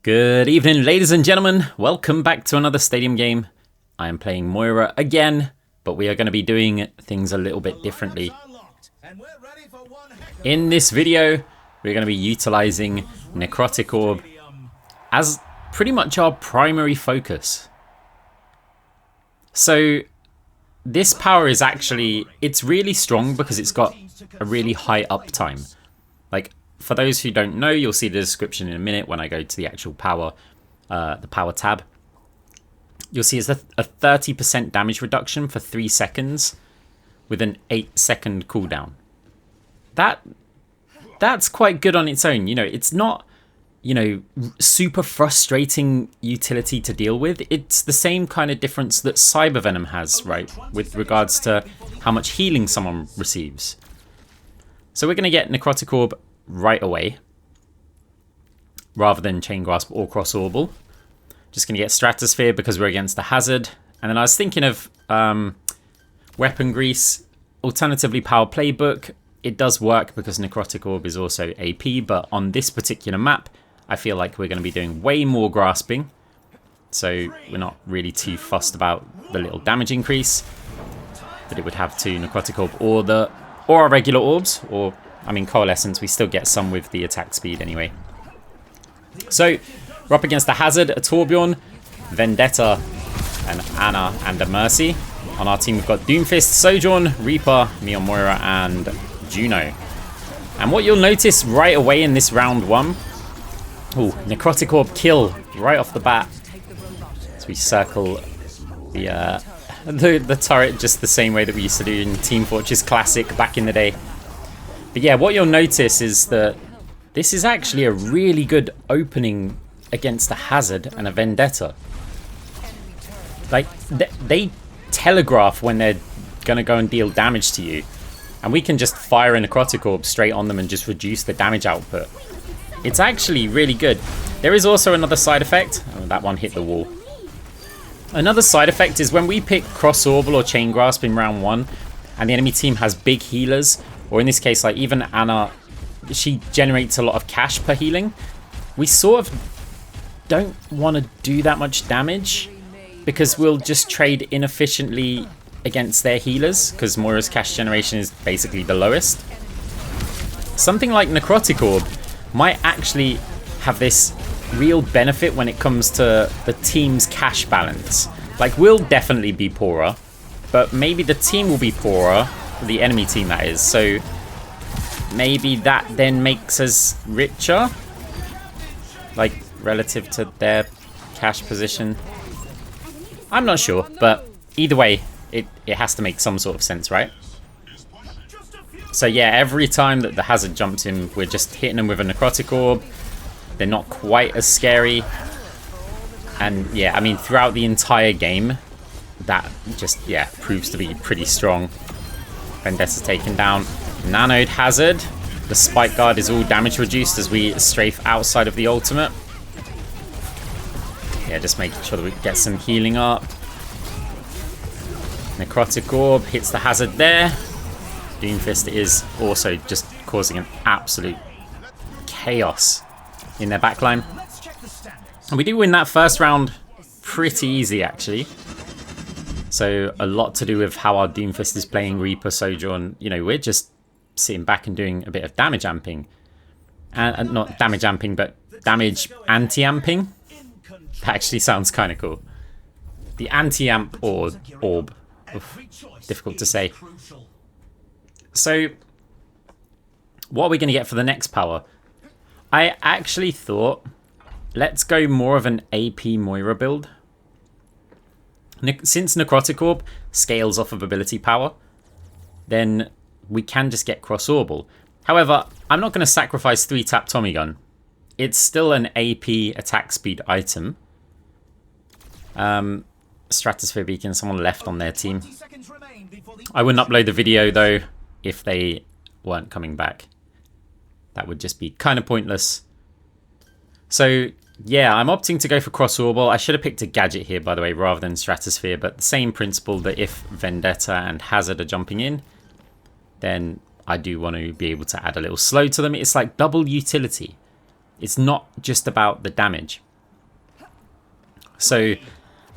Good evening, ladies and gentlemen. Welcome back to another Stadium game. I am playing Moira again, but we are going to be doing things a little bit differently. In this video, we're going to be utilizing Necrotic Orb as pretty much our primary focus. So this power is actually, it's really strong because it's got a really high uptime. Like, for those who don't know, you'll see the description in a minute when I go to the actual power, the power tab. You'll see it's a 30% damage reduction for 3 seconds with an 8-second cooldown. That's quite good on its own. You know, it's not, you know, super frustrating utility to deal with. It's the same kind of difference that Cyber Venom has, right, with regards to how much healing someone receives. So we're going to get Necrotic Orb right away, rather than Chain Grasp or Cross-Orbal. Just going to get Stratosphere because we're against the Hazard. And then I was thinking of Weapon Grease, alternatively Power Playbook. It does work because Necrotic Orb is also AP, but on this particular map, I feel like we're going to be doing way more grasping. So we're not really too fussed about the little damage increase that it would have to Necrotic Orb or our regular orbs, or I mean, Coalescence, we still get some with the attack speed anyway. So, we're up against the Hazard, a Torbjorn, Vendetta, an Ana, and a Mercy. On our team, we've got Doomfist, Sojourn, Reaper, me on Moira, and Juno. And what you'll notice right away in this round one, Necrotic Orb kill right off the bat. So we circle the turret just the same way that we used to do in Team Fortress Classic back in the day. But yeah, what you'll notice is that this is actually a really good opening against a Hazard and a Vendetta. Like, they telegraph when they're going to go and deal damage to you. And we can just fire a Necrotic Orb straight on them and just reduce the damage output. It's actually really good. There is also another side effect. Oh, that one hit the wall. Another side effect is when we pick Cross-Orbal or Chain Grasp in round 1, and the enemy team has big healers, or in this case, like even Ana, she generates a lot of cash per healing. We sort of don't want to do that much damage because we'll just trade inefficiently against their healers because Moira's cash generation is basically the lowest. Something like Necrotic Orb might actually have this real benefit when it comes to the team's cash balance. Like, we'll definitely be poorer, but maybe the team will be poorer. The enemy team, that is. So maybe that then makes us richer, like relative to their cash position. I'm not sure, but either way, it has to make some sort of sense, right? So yeah, every time that the Hazard jumps in, we're just hitting them with a Necrotic Orb. They're not quite as scary. And yeah, I mean, throughout the entire game, that just, yeah, proves to be pretty strong. Vendetta's taken down. Nanoed Hazard. The Spike Guard is all damage reduced as we strafe outside of the ultimate. Yeah, just making sure that we get some healing up. Necrotic Orb hits the Hazard there. Doomfist is also just causing an absolute chaos in their backline. And we do win that first round pretty easy, actually. So a lot to do with how our Doomfist is playing Reaper, Sojourn. You know, we're just sitting back and doing a bit of damage amping. And not damage amping, but damage anti-amping. That actually sounds kind of cool. The anti-amp orb. Oof, difficult to say. So, what are we going to get for the next power? I actually thought, let's go more of an AP Moira build. Since Necrotic Orb scales off of ability power, then we can just get Cross-Orbal. However, I'm not going to sacrifice 3 Tap Tommygun. It's still an AP attack speed item. Stratosphere Beacon, someone left on their team. I wouldn't upload the video though if they weren't coming back. That would just be kind of pointless. So yeah, I'm opting to go for Cross-Orbal. I should have picked a gadget here, by the way, rather than Stratosphere, but the same principle that if Vendetta and Hazard are jumping in, then I do want to be able to add a little slow to them. It's like double utility. It's not just about the damage. So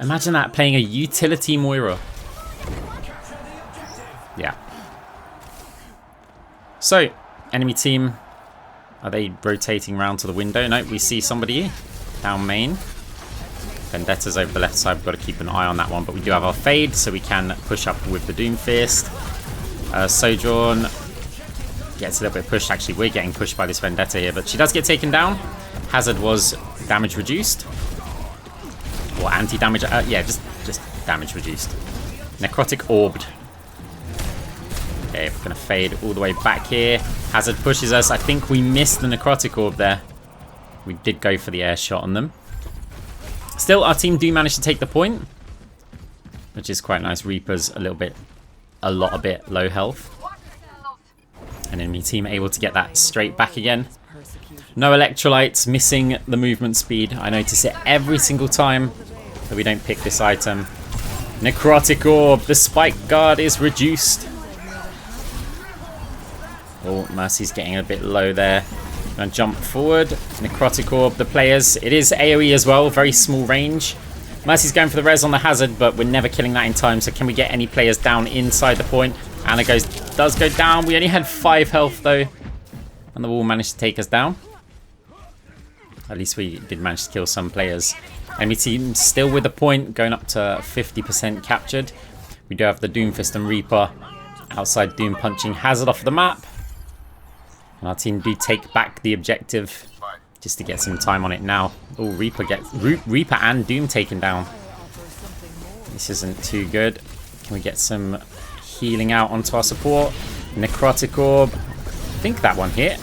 imagine that, playing a utility Moira. Yeah. So, enemy team, are they rotating around to the window? No, we see somebody down main. Vendetta's over the left side. We've got to keep an eye on that one, but we do have our fade, so we can push up with the Doomfist. Sojourn gets a little bit pushed. Actually, we're getting pushed by this Vendetta here, but she does get taken down. Hazard was damage reduced. Or anti-damage. Yeah, just damage reduced. Necrotic Orbed. Okay, we're going to fade all the way back here. Hazard pushes us. I think we missed the Necrotic Orb there. We did go for the air shot on them. Still, our team do manage to take the point, which is quite nice. Reaper's a bit low health. And enemy team able to get that straight back again. No electrolytes, missing the movement speed. I notice it every single time that we don't pick this item. Necrotic Orb, the spike guard is reduced. Oh, Mercy's getting a bit low there. Gonna jump forward. Necrotic Orb, the players. It is AoE as well, very small range. Mercy's going for the res on the Hazard, but we're never killing that in time. So can we get any players down inside the point? Anna does go down. We only had 5 health though. And the wall managed to take us down. At least we did manage to kill some players. Enemy team still with the point, going up to 50% captured. We do have the Doomfist and Reaper outside, Doom punching Hazard off the map. And our team do take back the objective just to get some time on it now. Oh, Reaper and Doom taken down. This isn't too good. Can we get some healing out onto our support? Necrotic Orb. I think that one hit.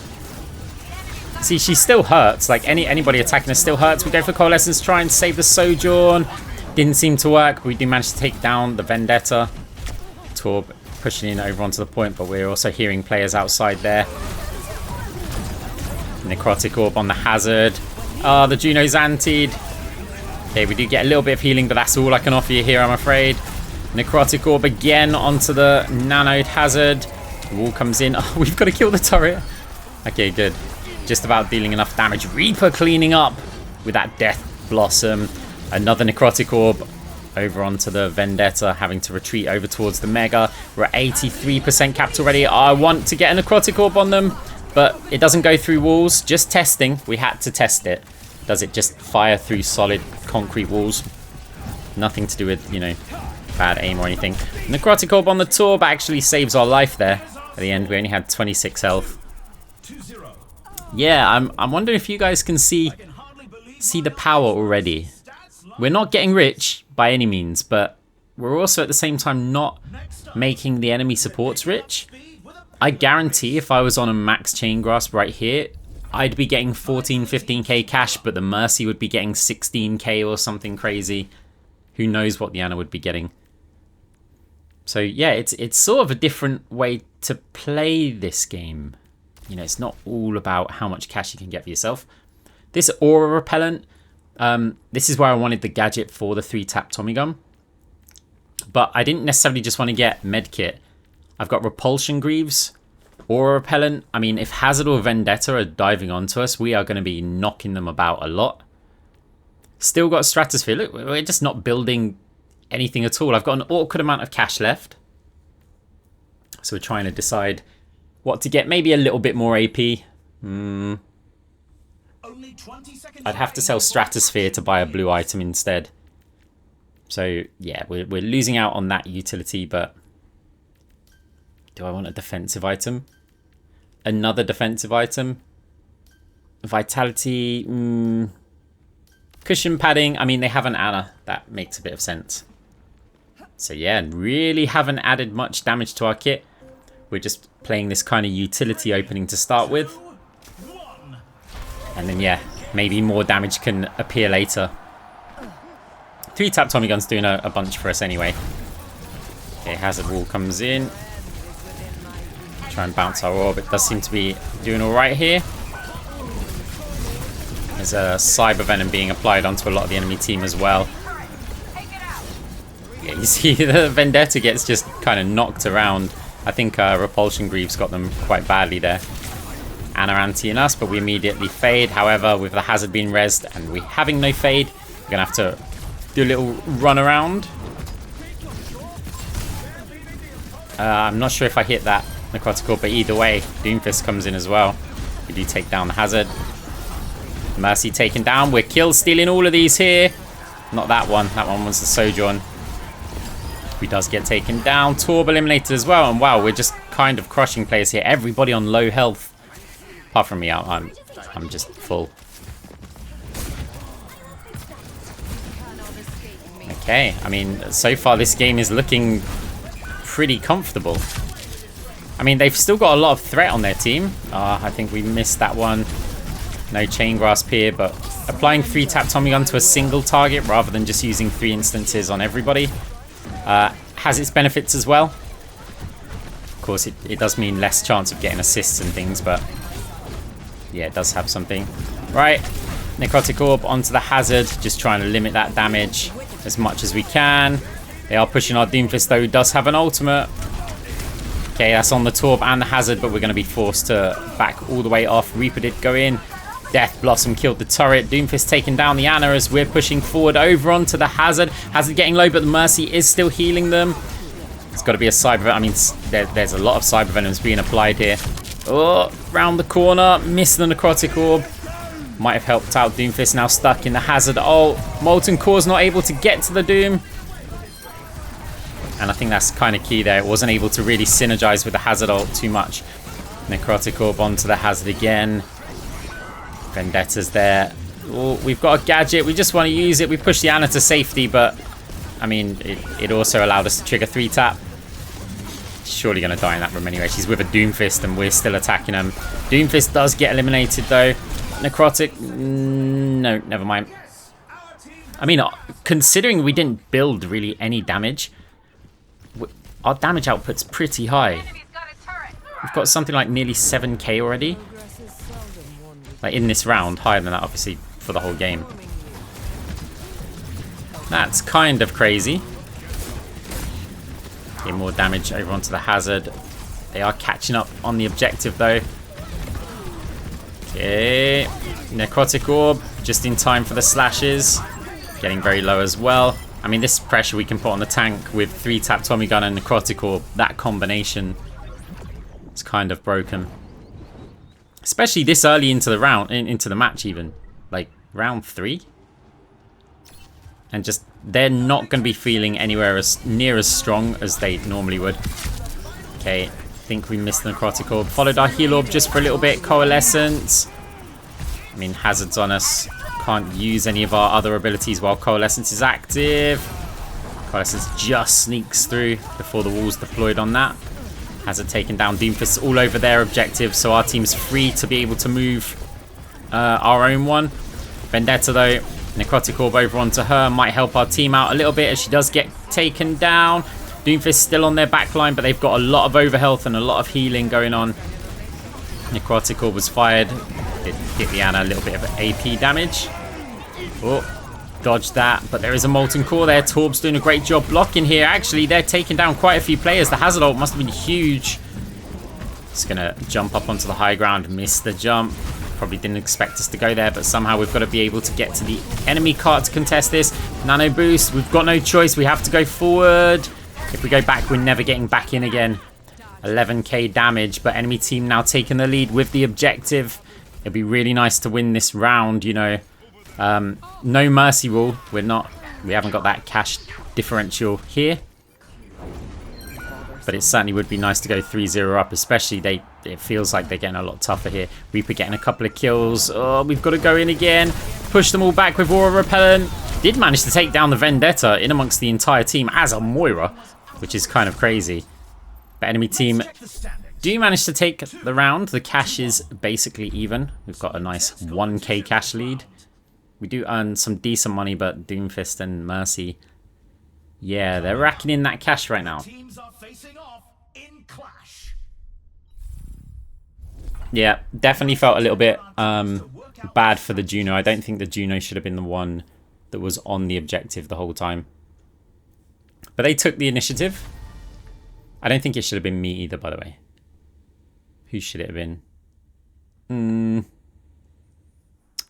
See, she still hurts. Like anybody attacking her still hurts. We go for Coalescence, try and save the Sojourn. Didn't seem to work. We do manage to take down the Vendetta. Torb pushing in over onto the point, but we're also hearing players outside there. Necrotic Orb on the Hazard. Ah, the Juno's antied. Okay, we do get a little bit of healing, but that's all I can offer you here, I'm afraid. Necrotic Orb again onto the nanoed Hazard. The wall comes in. Oh, we've got to kill the turret. Okay, good. Just about dealing enough damage. Reaper cleaning up with that Death Blossom. Another Necrotic Orb over onto the Vendetta, having to retreat over towards the Mega. We're at 83% capped already. I want to get a Necrotic Orb on them, but it doesn't go through walls. Just testing. We had to test it. Does it just fire through solid concrete walls? Nothing to do with, you know, bad aim or anything. Necrotic Orb on the Torb actually saves our life there. At the end, we only had 26 health. Yeah, I'm wondering if you guys can see the power already. We're not getting rich by any means, but we're also at the same time not making the enemy supports rich. I guarantee if I was on a max Chain Grasp right here, I'd be getting 14, 15k cash, but the Mercy would be getting 16k or something crazy. Who knows what the Ana would be getting. So yeah, it's sort of a different way to play this game. You know, it's not all about how much cash you can get for yourself. This Aura Repellent, this is where I wanted the gadget for the 3 Tap Tommygun. But I didn't necessarily just want to get Medkit. I've got Repulsion Greaves, Aura Repellent. I mean, if Hazard or Vendetta are diving onto us, we are going to be knocking them about a lot. Still got Stratosphere. Look, we're just not building anything at all. I've got an awkward amount of cash left. So we're trying to decide what to get. Maybe a little bit more AP. I'd have to sell Stratosphere to buy a blue item instead. So yeah, we're losing out on that utility, but do I want a defensive item? Another defensive item? Vitality? Cushion padding? I mean, they have an Ana. That makes a bit of sense. So yeah, really haven't added much damage to our kit. We're just playing this kind of utility opening to start with. And then yeah, maybe more damage can appear later. 3 Tap Tommygun's doing a bunch for us anyway. Okay, Hazard Wall comes in. Try and bounce our orb. It does seem to be doing alright here. There's a Cyber Venom being applied onto a lot of the enemy team as well. Yeah, you see the Vendetta gets just kind of knocked around. I think Repulsion Greaves got them quite badly there. Ana anti-ing us, but we immediately fade. However, with the Hazard being rezzed and we having no fade, we're going to have to Do a little run around. I'm not sure if I hit that Necrotic Orb, but either way, Doomfist comes in as well. We do take down the Hazard. Mercy taken down. We're kill stealing all of these here. Not that one. That one was the Sojourn. He does get taken down. Torb eliminated as well. And wow, we're just kind of crushing players here. Everybody on low health. Apart from me, I'm just full. Okay, I mean, so far this game is looking pretty comfortable. I mean, they've still got a lot of threat on their team. I think we missed that one. No Chain Grasp here, but applying Three Tap Tommygun to a single target rather than just using 3 instances on everybody has its benefits as well. Of course, it does mean less chance of getting assists and things, but yeah, it does have something. Right, Necrotic Orb onto the Hazard, just trying to limit that damage as much as we can. They are pushing our Doomfist though, who does have an ultimate. Okay, that's on the Torb and the Hazard, but we're going to be forced to back all the way off. Reaper did go in. Death Blossom killed the turret. Doomfist taking down the Ana as we're pushing forward over onto the Hazard. Hazard getting low, but the Mercy is still healing them. It's got to be a Cyber... I mean, there's a lot of Cyber Venoms being applied here. Oh, round the corner. Missed the Necrotic Orb. Might have helped out. Doomfist now stuck in the Hazard. Oh, Molten Core's not able to get to the Doom. And I think that's kind of key there. It wasn't able to really synergize with the Hazard ult too much. Necrotic Orb onto the Hazard again. Vendetta's there. Oh, we've got a gadget. We just want to use it. We pushed the Ana to safety, but I mean, it also allowed us to trigger 3 tap. She's surely going to die in that room anyway. She's with a Doomfist and we're still attacking them. Doomfist does get eliminated though. Necrotic, no, never mind. I mean, considering we didn't build really any damage, our damage output's pretty high. We've got something like nearly 7k already. Like in this round, higher than that obviously for the whole game. That's kind of crazy. Get more damage over onto the Hazard. They are catching up on the objective though. Okay, Necrotic Orb just in time for the slashes. Getting very low as well. I mean, this pressure we can put on the tank with 3 Tap Tommygun and Necrotic Orb, that combination is kind of broken. Especially this early into the round, into the match even. Like, round 3? And just, they're not going to be feeling anywhere as near as strong as they normally would. Okay, I think we missed the Necrotic Orb. Followed our Heal Orb just for a little bit. Coalescence. I mean, Hazard's on us. Can't use any of our other abilities while Coalescence is active. Coalescence just sneaks through before the wall's deployed on that. Hazard taken down. Doomfists all over their objective, so our team's free to be able to move our own one. Vendetta though, Necrotic Orb over onto her might help our team out a little bit as she does get taken down. Doomfist still on their backline, but they've got a lot of overhealth and a lot of healing going on. Necrotic Orb was fired. It hit the Ana a little bit of AP damage. Oh, dodged that, but there is a Molten Core there. Torb's doing a great job blocking here. Actually, they're taking down quite a few players. The Hazard ult must have been huge. Just gonna jump up onto the high ground. Miss the jump. Probably didn't expect us to go there, but somehow we've got to be able to get to the enemy cart to contest this. Nano boost. We've got no choice. We have to go forward. If we go back, we're never getting back in again. 11k damage, but enemy team now taking the lead with the objective. It'd be really nice to win this round, you know. No mercy rule. We haven't got that cash differential here. But it certainly would be nice to go 3-0 up, especially it feels like they're getting a lot tougher here. Reaper getting a couple of kills. Oh, we've got to go in again. Push them all back with Aura Repellent. Did manage to take down the Vendetta in amongst the entire team as a Moira, which is kind of crazy. But enemy team do manage to take the round. The cash is basically even. We've got a nice 1k cash lead. We do earn some decent money, but Doomfist and Mercy, yeah, they're racking in that cash right now. Yeah, definitely felt a little bit bad for the Juno. I don't think the Juno should have been the one that was on the objective the whole time. But they took the initiative. I don't think it should have been me either, by the way. Who should it have been?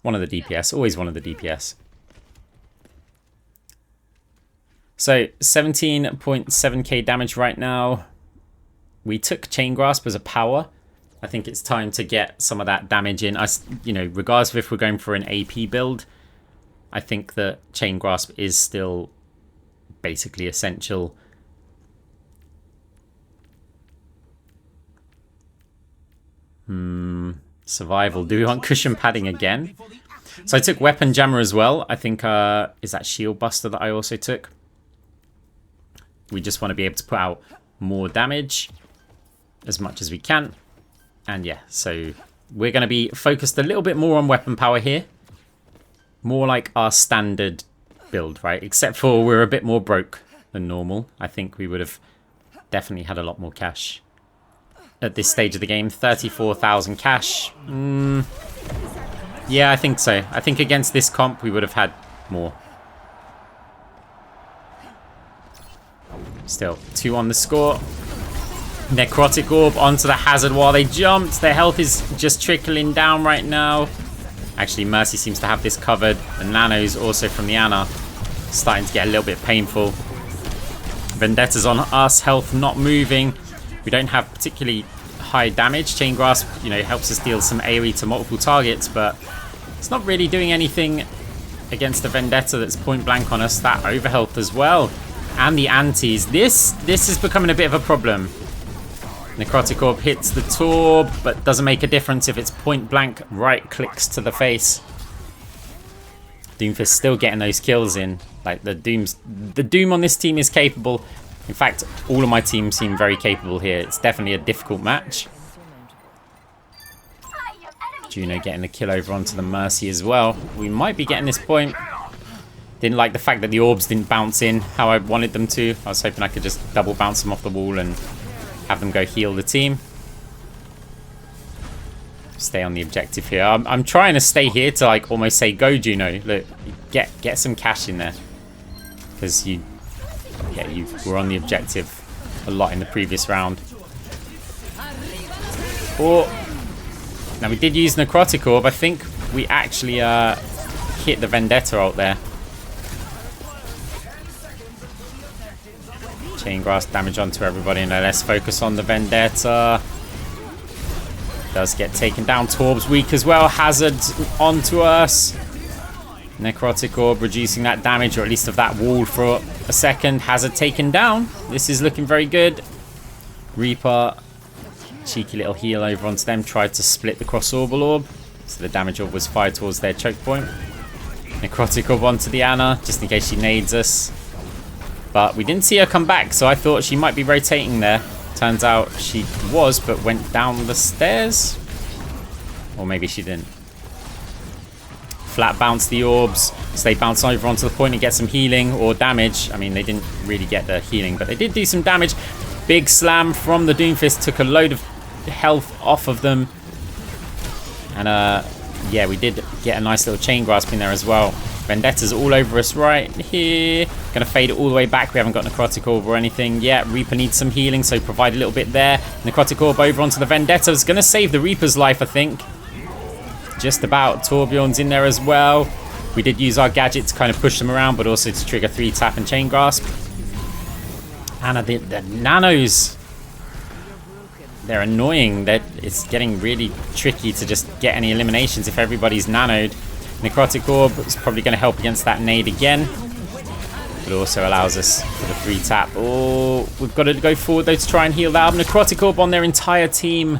One of the DPS. Always one of the DPS. So 17.7k damage right now. We took Chain Grasp as a power. I think it's time to get some of that damage in. You know, regardless of if we're going for an AP build, I think that Chain Grasp is still basically essential. Survival. Do we want cushion padding again? So I took Weapon Jammer as well. I think, is that Shield Buster that I also took? We just want to be able to put out more damage as much as we can. And yeah, so we're going to be focused a little bit more on weapon power here. More like our standard build, right? Except for we're a bit more broke than normal. I think we would have definitely had a lot more cash at this stage of the game. 34,000 cash. Yeah, I think so. I think against this comp we would have had more. Still, 2 on the score. Necrotic Orb onto the Hazard while they jumped. Their health is just trickling down right now. Actually, Mercy seems to have this covered. The nanos also from the Ana starting to get a little bit painful. Vendetta's on us, health not moving. We don't have particularly high damage. Chain Grasp, you know, helps us deal some AoE to multiple targets, but it's not really doing anything against a Vendetta that's point blank on us. That overhealth as well. And the antis. This is becoming a bit of a problem. Necrotic Orb hits the Torb, but doesn't make a difference if it's point blank right clicks to the face. Doomfist still getting those kills in. Like the Doom on this team is capable. In fact, all of my teams seem very capable here. It's definitely a difficult match. Juno getting the kill over onto the Mercy as well. We might be getting this point. Didn't like the fact that the orbs didn't bounce in how I wanted them to. I was hoping I could just double bounce them off the wall and have them go heal the team. Stay on the objective here. I'm trying to stay here to like almost say go Juno. Look, get some cash in there. Because you were on the objective a lot in the previous round. Now we did use Necrotic Orb. I think we actually hit the Vendetta out there. Chain Grasp damage onto everybody. Now let's focus on the Vendetta. Does get taken down. Torb's weak as well. Hazard onto us. Necrotic Orb reducing that damage, or at least of that wall for a second. Hazard taken down. This is looking very good. Reaper, cheeky little heal over onto them. Tried to split the Cross-Orbal Orb. So the damage orb was fired towards their choke point. Necrotic Orb onto the Ana, just in case she nades us. But we didn't see her come back, so I thought she might be rotating there. Turns out she was, but went down the stairs. Or maybe she didn't. Flat bounce the orbs, so they bounce over onto the point and get some healing or damage. I mean, they didn't really get the healing, but they did do some damage. Big slam from the Doomfist, took a load of health off of them. And yeah, we did get a nice little chain grasp in there as well. Vendetta's all over us right here. Gonna fade it all the way back. We haven't got Necrotic Orb or anything yet. Reaper needs some healing, so provide a little bit there. Necrotic Orb over onto the Vendetta's gonna save the Reaper's life, I think. Just about. Torbjorn's in there as well. We did use our gadget to kind of push them around, but also to trigger 3 tap and chain grasp. And the nanos, they're annoying. It's getting really tricky to just get any eliminations if everybody's nanoed. Necrotic Orb is probably going to help against that nade again, but also allows us for the 3 tap. Oh, we've got to go forward though to try and heal that. Necrotic Orb on their entire team,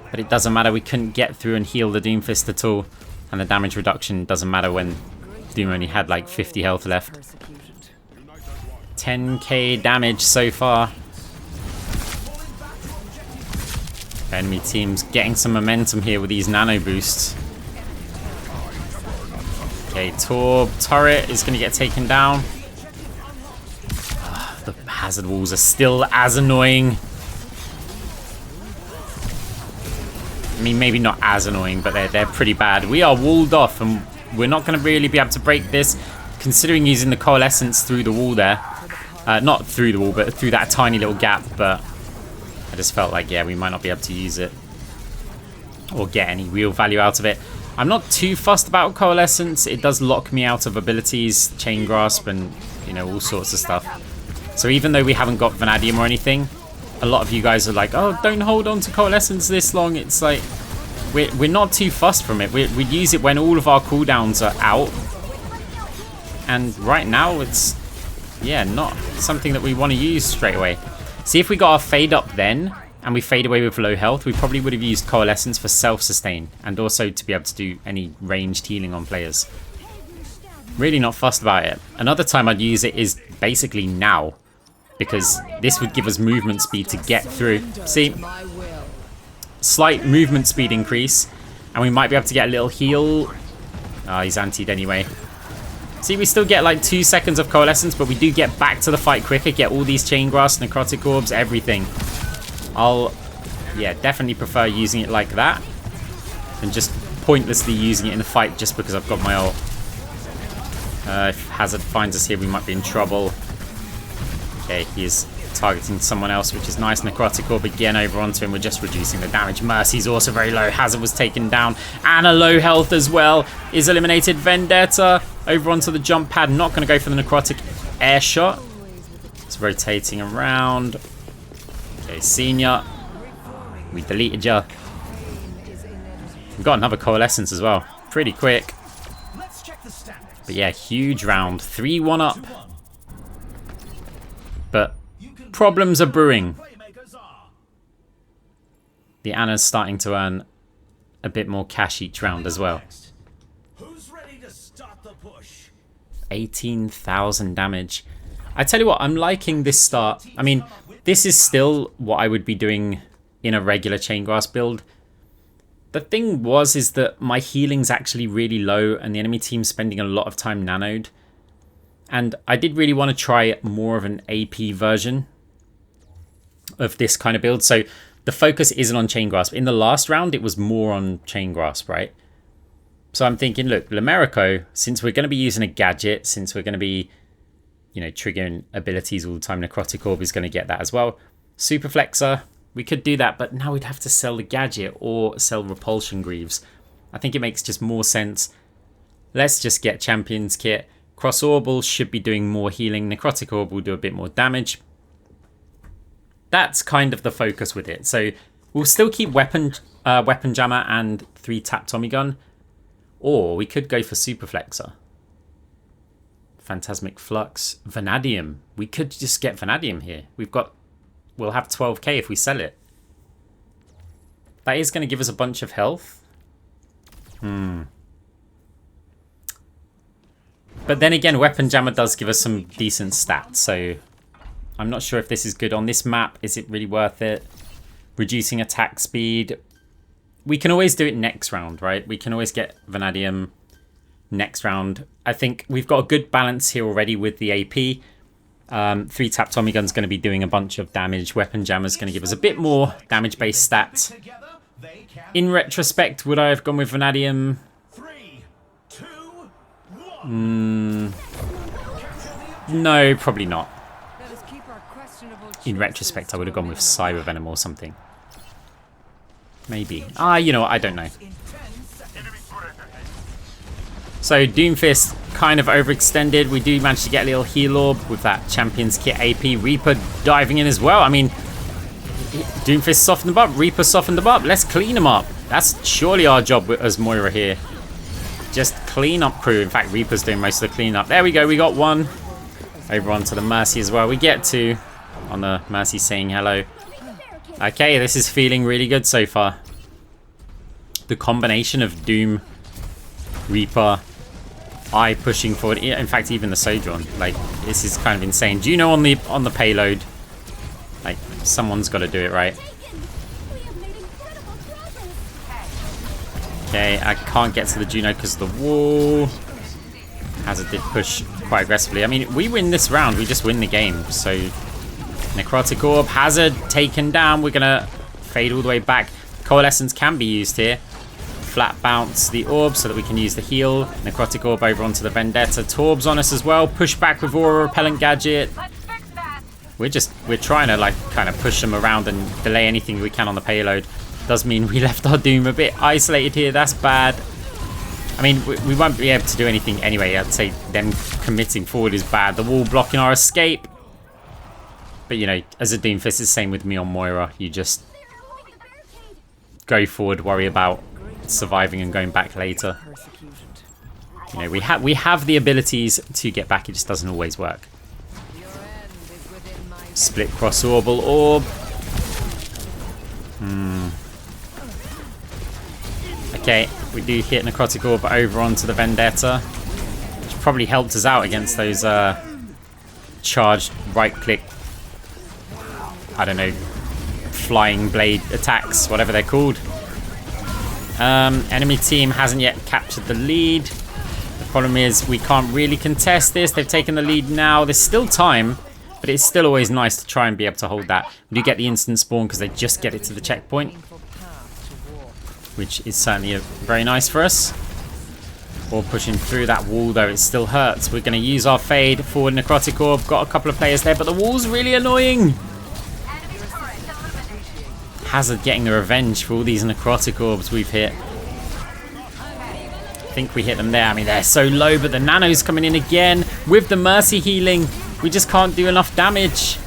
but it doesn't matter. We couldn't get through and heal the Doomfist at all, and the damage reduction doesn't matter when Doom only had like 50 health left. 10k damage so far. Enemy team's getting some momentum here with these nano boosts. Okay, Torb turret is going to get taken down. The hazard walls are still as annoying. I mean, maybe not as annoying, but they're pretty bad. We are walled off, and we're not going to really be able to break this, considering using the Coalescence through the wall there. Not through the wall, but through that tiny little gap, but I just felt like, yeah, we might not be able to use it or get any real value out of it. I'm not too fussed about Coalescence. It does lock me out of abilities, Chain Grasp and you know, all sorts of stuff. So even though we haven't got Vanadium or anything, a lot of you guys are like, oh, don't hold on to Coalescence this long. It's like, we're not too fussed from it. We use it when all of our cooldowns are out. And right now, it's, yeah, not something that we want to use straight away. See, if we got our fade up then, and we fade away with low health, we probably would have used Coalescence for self-sustain, and also to be able to do any ranged healing on players. Really not fussed about it. Another time I'd use it is basically now, because this would give us movement speed to get through. See, slight movement speed increase, and we might be able to get a little heal. Ah, he's antied anyway. See, we still get like 2 seconds of Coalescence, but we do get back to the fight quicker, get all these Chain Grasp, Necrotic Orbs, everything. I'll, yeah, definitely prefer using it like that than just pointlessly using it in the fight just because I've got my ult. If Hazard finds us here, we might be in trouble. Okay, he's targeting someone else, which is nice. Necrotic Orb again over onto him. We're just reducing the damage. Mercy's also very low. Hazard was taken down. And a low health as well is eliminated. Vendetta over onto the jump pad. Not going to go for the Necrotic air shot. It's rotating around. Okay, Senior. We deleted ya. We've got another Coalescence as well. Pretty quick. But yeah, huge round. 3-1 up. But problems are brewing. The Ana's starting to earn a bit more cash each round as well. 18,000 damage. I tell you what, I'm liking this start. I mean, this is still what I would be doing in a regular Chain Grasp build. The thing is that my healing's actually really low and the enemy team's spending a lot of time nanoed. And I did really want to try more of an AP version of this kind of build. So the focus isn't on Chain Grasp. In the last round, it was more on Chain Grasp, right? So I'm thinking, look, Lemerico, since we're going to be using a gadget, since we're going to be, you know, triggering abilities all the time, Necrotic Orb is going to get that as well. Super Flexor, we could do that, but now we'd have to sell the gadget or sell Repulsion Greaves. I think it makes just more sense. Let's just get Champions Kit. Cross-Orbal should be doing more healing. Necrotic Orb will do a bit more damage. That's kind of the focus with it. So we'll still keep Weapon Jammer and 3 Tap Tommygun. Or we could go for Super Flexor. Phantasmic Flux. Vanadium. We could just get Vanadium here. We'll have 12k if we sell it. That is going to give us a bunch of health. But then again, Weapon Jammer does give us some decent stats, so I'm not sure if this is good on this map. Is it really worth it? Reducing attack speed. We can always do it next round, right? We can always get Vanadium next round. I think we've got a good balance here already with the AP. 3 Tap Tommygun's going to be doing a bunch of damage. Weapon Jammer's going to give us a bit more damage-based stats. In retrospect, would I have gone with Vanadium? No, probably not. In retrospect, I would have gone with Cyber Venom or something. Maybe. You know what? I don't know. So Doomfist kind of overextended. We do manage to get a little heal orb with that Champions Kit AP. Reaper diving in as well. I mean, Doomfist softened them up. Reaper softened them up. Let's clean them up. That's surely our job as Moira here. Just clean up crew. In fact, Reaper's doing most of the cleanup. There we go. We got one. Over onto the Mercy as well. We get two on the Mercy saying hello. Okay, this is feeling really good so far. The combination of Doom, Reaper, I pushing forward. In fact, even the Sojourn. Like, this is kind of insane. Do you know on the payload? Like, someone's got to do it, right? Okay, I can't get to the Juno because of the wall. Hazard did push quite aggressively. I mean, we win this round. We just win the game. So, Necrotic Orb, Hazard taken down. We're going to fade all the way back. Coalescence can be used here. Flat bounce the orb so that we can use the heal. Necrotic Orb over onto the Vendetta. Torb's on us as well. Push back with Aura Repellent Gadget. We're trying to like kind of push them around and delay anything we can on the payload. Does mean we left our Doom a bit isolated here. That's bad. I mean, we won't be able to do anything anyway. I'd say them committing forward is bad. The wall blocking our escape. But, you know, as a Doomfist, it's the same with me on Moira. You just go forward, worry about surviving and going back later. You know, we have the abilities to get back. It just doesn't always work. Split Cross-Orbal Orb. Okay, we do hit Necrotic Orb over onto the Vendetta, which probably helped us out against those charged right-click, I don't know, flying blade attacks, whatever they're called. Enemy team hasn't yet captured the lead. The problem is we can't really contest this. They've taken the lead now. There's still time, but it's still always nice to try and be able to hold that. We do get the instant spawn because they just get it to the checkpoint, which is certainly very nice for us. Or pushing through that wall, though, it still hurts. We're going to use our fade forward Necrotic Orb. Got a couple of players there, but the wall's really annoying. Hazard getting the revenge for all these Necrotic Orbs we've hit. I think we hit them there. I mean, they're so low, but the Nano's coming in again with the Mercy healing. We just can't do enough damage.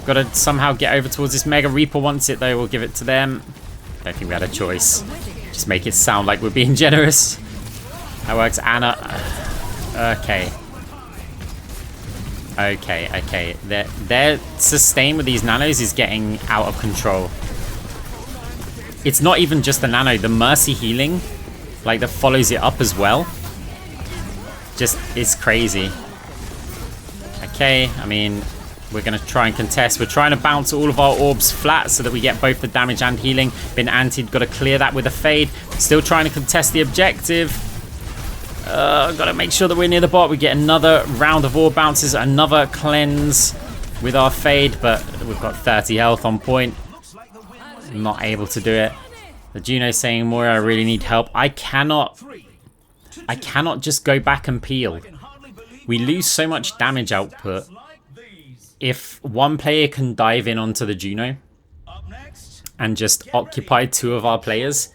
Got to somehow get over towards this Mega. Reaper wants it, though. We'll give it to them. Don't think we had a choice. Just make it sound like we're being generous. That works. Anna. Okay. Okay. Their sustain with these Nanos is getting out of control. It's not even just the Nano. The Mercy healing, like, that follows it up as well, just is crazy. Okay, I mean, we're going to try and contest. We're trying to bounce all of our orbs flat so that we get both the damage and healing. Been antied, got to clear that with a fade. Still trying to contest the objective. Got to make sure that we're near the bot. We get another round of orb bounces, another cleanse with our fade, but we've got 30 health on point. Not able to do it. The Juno saying, Moira, I really need help. I cannot just go back and peel. We lose so much damage output if one player can dive in onto the Juno and just occupy two of our players.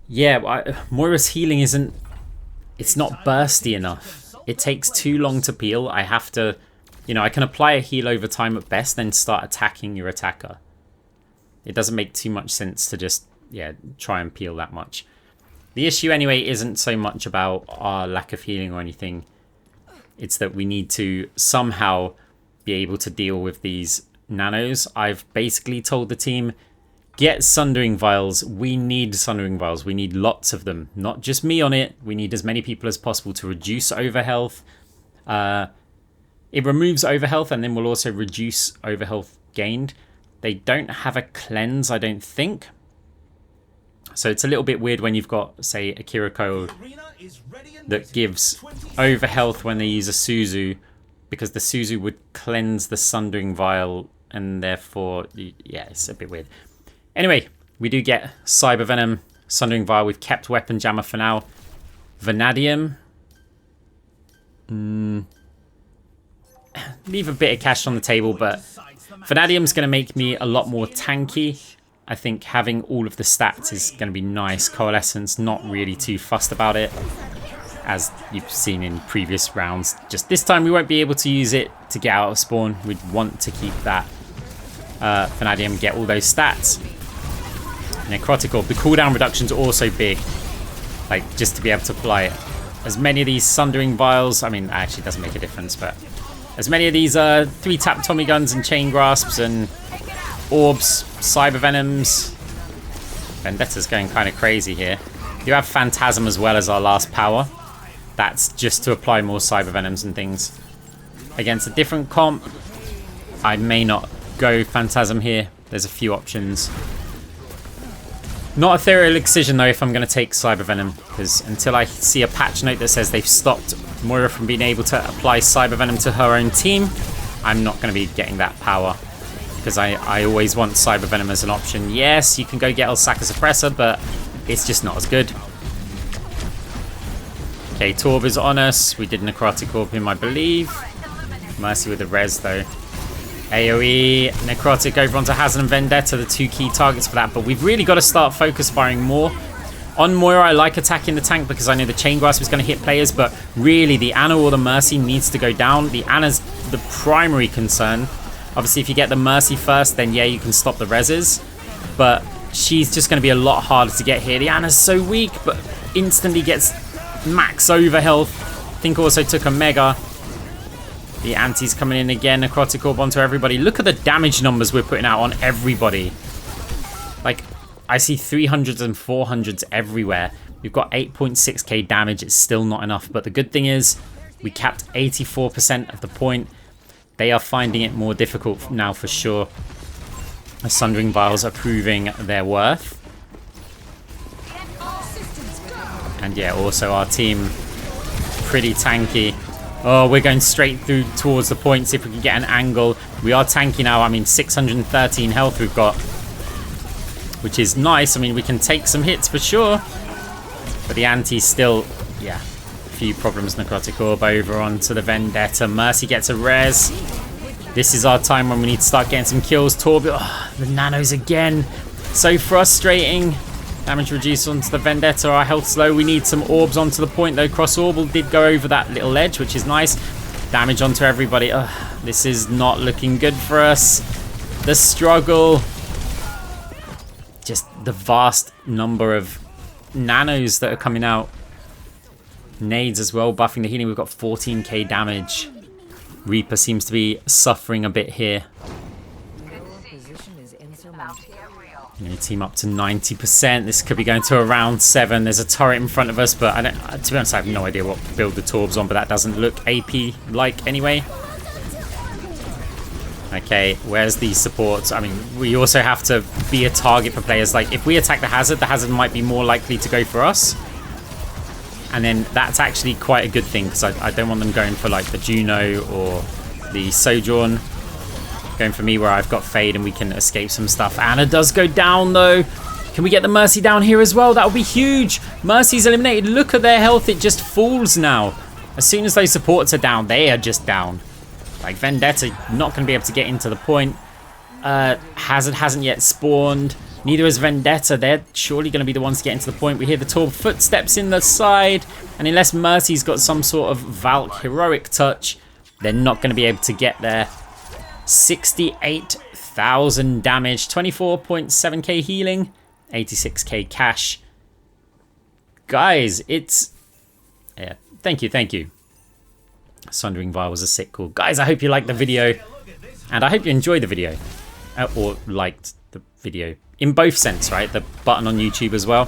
Yeah, Moira's healing isn't... It's not bursty enough. It takes too long to peel. I have to... You know, I can apply a heal over time at best, then start attacking your attacker. It doesn't make too much sense to just, yeah, try and peel that much. The issue anyway isn't so much about our lack of healing or anything. It's that we need to somehow be able to deal with these Nanos. I've basically told the team, get Sundering Vials. We need Sundering Vials. We need lots of them. Not just me on it. We need as many people as possible to reduce overhealth. It removes overhealth and then will also reduce overhealth gained. They don't have a cleanse, I don't think. So it's a little bit weird when you've got, say, a Kiriko that gives overhealth when they use a Suzu, because the Suzu would cleanse the Sundering Vial, and therefore, yeah, it's a bit weird. Anyway, we do get Cyber Venom, Sundering Vial. We've kept Weapon Jammer for now. Vanadium. Leave a bit of cash on the table, but Vanadium's going to make me a lot more tanky. I think having all of the stats is going to be nice. Coalescence, not really too fussed about it, as you've seen in previous rounds. Just this time we won't be able to use it to get out of spawn. We'd want to keep that Vanadium, get all those stats. Necrotic Orb, the cooldown reduction's also big, like, just to be able to apply it. As many of these Sundering Vials, I mean, it actually doesn't make a difference, but as many of these 3 Tap Tommyguns and Chain Grasps and Orbs, Cyber Venoms. Vendetta's going kind of crazy here. You have Phantasm as well as our last power. That's just to apply more Cyber Venoms and things. Against a different comp, I may not go Phantasm here. There's a few options. Not Ethereal Excision though if I'm going to take Cyber Venom, because until I see a patch note that says they've stopped Moira from being able to apply Cyber Venom to her own team, I'm not going to be getting that power, because I always want Cyber Venom as an option. Yes, you can go get Osaka Suppressor, but it's just not as good. Okay, Torb is on us. We did Necrotic Orb him, I believe. Mercy with the res though. AoE, Necrotic over onto Hazard and Vendetta, the 2 key targets for that, but we've really got to start focus firing more. On Moira, I like attacking the tank because I know the Chain Grasp is going to hit players, but really the Ana or the Mercy needs to go down. The Ana's the primary concern. Obviously, if you get the Mercy first, then yeah, you can stop the reses, but she's just going to be a lot harder to get here. The Ana's so weak, but instantly gets max over health. I think also took a Mega. The anti's coming in again. Necrotic Orb onto everybody. Look at the damage numbers we're putting out on everybody. Like, I see 300s and 400s everywhere. We've got 8.6k damage. It's still not enough. But the good thing is we capped 84% of the point. They are finding it more difficult now for sure. The Sundering Vials are proving their worth. And yeah, also our team pretty tanky. Oh, we're going straight through towards the point. See if we can get an angle. We are tanky now. I mean, 613 health we've got, which is nice. I mean, we can take some hits for sure. But the anti's still, yeah, a few problems. Necrotic Orb over onto the Vendetta. Mercy gets a res. This is our time when we need to start getting some kills. Torb, oh, the nanos again. So frustrating. Damage reduced onto the Vendetta. Our health's low. We need some orbs onto the point though. Cross-Orbal did go over that little ledge, which is nice. Damage onto everybody. This is not looking good for us. The struggle. Just the vast number of nanos that are coming out. Nades as well, buffing the healing. We've got 14k damage. Reaper seems to be suffering a bit here. Team up to 90%. This could be going to around 7. There's a turret in front of us, but I don't, to be honest, I have no idea what build the Torb's on, but that doesn't look AP-like anyway. Okay, where's the support? I mean, we also have to be a target for players. Like, if we attack the Hazard might be more likely to go for us. And then that's actually quite a good thing, because I don't want them going for, like, the Juno or the Sojourn. Going for me where I've got Fade and we can escape some stuff. Ana does go down though. Can we get the Mercy down here as well? That would be huge. Mercy's eliminated. Look at their health. It just falls now. As soon as those supports are down, they are just down. Like Vendetta, not going to be able to get into the point. Hazard hasn't yet spawned. Neither is Vendetta. They're surely going to be the ones to get into the point. We hear the Torb footsteps in the side. And unless Mercy's got some sort of Valk heroic touch, they're not going to be able to get there. 68,000 damage, 24.7k healing, 86k cash. Guys, it's... yeah, thank you. Sundering Vial was a sick call. Guys, I hope you liked the video, and I hope you enjoyed the video, or liked the video, in both sense, right? The button on YouTube as well.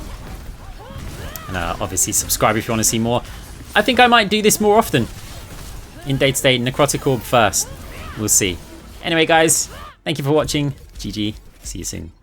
And obviously subscribe if you want to see more. I think I might do this more often. In day-to-day, Necrotic Orb first. We'll see. Anyway, guys, thank you for watching. GG. See you soon.